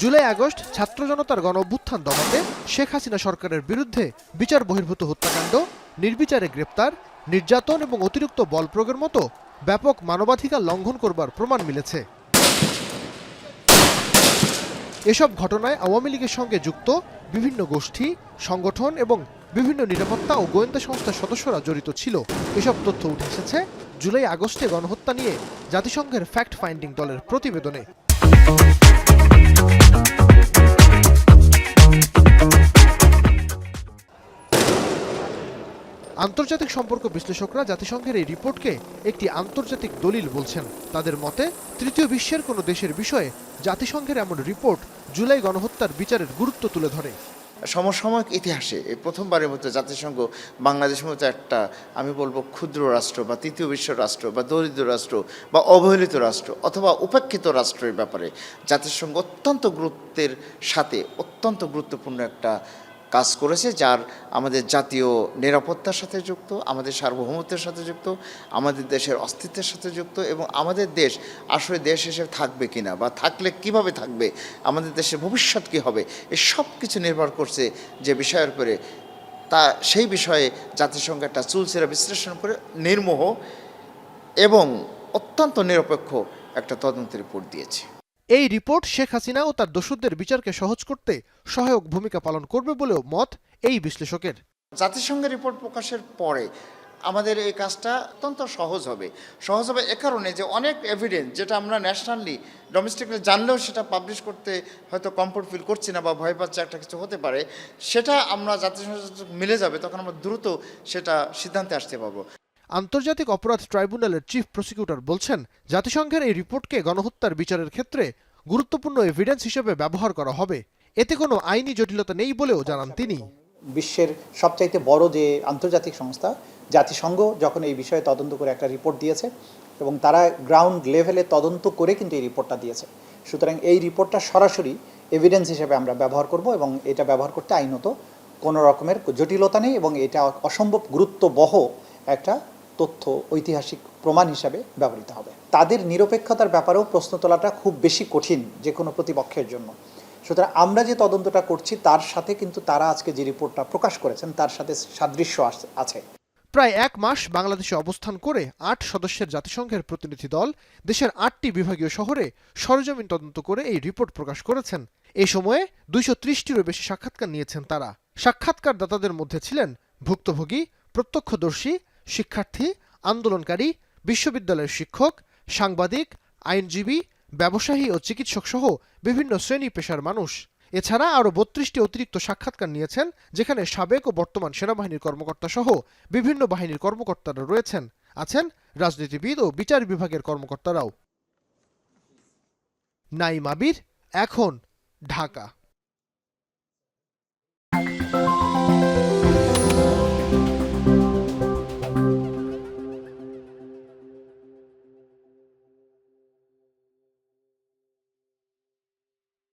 July August ছাত্র জনতার গণ অভ্যুত্থান দমাতে শেখ হাসিনা সরকারের বিরুদ্ধে বিচার বহির্ভূত হত্যাকাণ্ড, নির্বিচারে গ্রেপ্তার, নির্যাতন এবং অতিরিক্ত বল প্রয়োগের মতো ব্যাপক মানবাধিকার লঙ্ঘন করবার প্রমাণ মিলেছে। এসব ঘটনায় আওয়ামী লীগের সঙ্গে যুক্ত বিভিন্ন গোষ্ঠী, সংগঠন এবং বিভিন্ন নিরাপত্তা ও গোয়েন্দা সংস্থার সদস্যরা জড়িত ছিল। এসব তথ্য উঠে এসেছে জুলাই আগস্টে গণহত্যা নিয়ে জাতিসংঘের ফ্যাক্ট ফাইন্ডিং দলের প্রতিবেদনে। আন্তর্জাতিক সম্পর্ক বিশ্লেষকরা জাতিসংঘের এই রিপোর্টকে একটি আন্তর্জাতিক দলিল বলছেন। তাদের মতে তৃতীয় বিশ্বের কোনো দেশের বিষয়ে জাতিসংঘের এমন রিপোর্ট জুলাই গণহত্যার বিচারের গুরুত্ব তুলে ধরে। সমসাময়িক ইতিহাসে এই প্রথমবারের মতো জাতিসংঘ বাংলাদেশের মতো একটা, আমি বলবো, ক্ষুদ্র রাষ্ট্র বা তৃতীয় বিশ্ব রাষ্ট্র বা দরিদ্র রাষ্ট্র বা অবহেলিত রাষ্ট্র অথবা উপেক্ষিত রাষ্ট্রের ব্যাপারে জাতিসংঘ অত্যন্ত গুরুত্বের সাথে অত্যন্ত গুরুত্বপূর্ণ একটা কাজ করেছে, যার আমাদের জাতীয় নিরাপত্তার সাথে যুক্ত, আমাদের সার্বভৌমত্বের সাথে যুক্ত, আমাদের দেশের অস্তিত্বের সাথে যুক্ত এবং আমাদের দেশ আসলে দেশ হিসেবে থাকবে কিনা বা থাকলে কিভাবে থাকবে, আমাদের দেশের ভবিষ্যৎ কী হবে, এই সব কিছু নির্ভর করছে যে বিষয়ের উপরে, তা সেই বিষয়ে জাতিসংঘ একটা চুলচেরা বিশ্লেষণ করে নির্মোহ এবং অত্যন্ত নিরপেক্ষ একটা তদন্ত রিপোর্ট দিয়েছে। এই রিপোর্ট শেখ হাসিনা ও তার দোসরদের বিচারকে সহজ করতে সহায়ক ভূমিকা পালন করবে বলেও মত এই বিশ্লেষকের। জাতিসংঘের রিপোর্ট প্রকাশের পরে আমাদের এই কাজটা অত্যন্ত সহজ হবে এ কারণে যে অনেক এভিডেন্স যেটা আমরা ন্যাশনালি ডোমেস্টিকলি জানলেও সেটা পাবলিশ করতে হয়তো কমফোর্ট ফিল করছি না বা ভয় পাচ্ছে একটা কিছু হতে পারে, সেটা আমরা জাতিসংঘের সাথে মিলে যাবে, তখন আমরা দ্রুত সেটা সিদ্ধান্তে আসতে পারবো। আন্তর্জাতিক অপরাধ ট্রাইব্যুনালের চিফ প্রসিকিউটর বলছেন, জাতিসংঘের এই রিপোর্টকে গণহত্যার বিচারের ক্ষেত্রে গুরুত্বপূর্ণ এভিডেন্স হিসেবে ব্যবহার করা হবে। এতে কোনো আইনি জটিলতা নেই বলেও জানান তিনি। বিশ্বের সবচাইতে বড় যে আন্তর্জাতিক সংস্থা জাতিসংঘ যখন এই বিষয়ে তদন্ত করে একটা রিপোর্ট দিয়েছে এবং তারা গ্রাউন্ড লেভেলে তদন্ত করে কিন্তু এই রিপোর্টটা দিয়েছে, সুতরাং এই রিপোর্টটা সরাসরি এভিডেন্স হিসেবে আমরা ব্যবহার করব এবং এটা ব্যবহার করতে আইনত কোনো রকমের জটিলতা নেই এবং এটা অসম্ভব গুরুত্ববহ একটা তথ্য ঐতিহাসিক প্রমাণ হিসাবে ব্যবহৃত হবে। তাদের নিরপেক্ষতার ব্যাপারেও প্রশ্ন তোলাটা খুব বেশি কঠিন যে কোনো প্রতিপক্ষের জন্য। সুতরাং আমরা যে তদন্তটা করছি তার সাথে কিন্তু তারা আজকে যে রিপোর্টটা প্রকাশ করেছেন তার সাথে সাদৃশ্য আছে। প্রায় এক মাস বাংলাদেশে অবস্থান করে ৮ সদস্যের জাতিসংঘের প্রতিনিধি দল দেশের ৮টি বিভাগীয় শহরে সরেজমিন তদন্ত করে এই রিপোর্ট প্রকাশ করেছেন। এই সময়ে ২৩০টিরও বেশি সাক্ষাৎকার নিয়েছেন তারা। সাক্ষাৎকারদাতাদের মধ্যে ছিলেন ভুক্তভোগী, প্রত্যক্ষদর্শী, শিক্ষার্থী, আন্দোলনকারী, বিশ্ববিদ্যালয়ের শিক্ষক, সাংবাদিক, আইনজীবী, ব্যবসায়ী ও চিকিৎসক সহ বিভিন্ন শ্রেণী পেশার মানুষ। এছাড়া আরও ৩২টি অতিরিক্ত সাক্ষাৎকার নিয়েছেন, যেখানে সাবেক ও বর্তমান সেনাবাহিনীর কর্মকর্তা সহ বিভিন্ন বাহিনীর কর্মকর্তারা রয়েছেন। আছেন রাজনীতিবিদ ও বিচার বিভাগের কর্মকর্তারাও। নাঈম আবির, এখন, ঢাকা।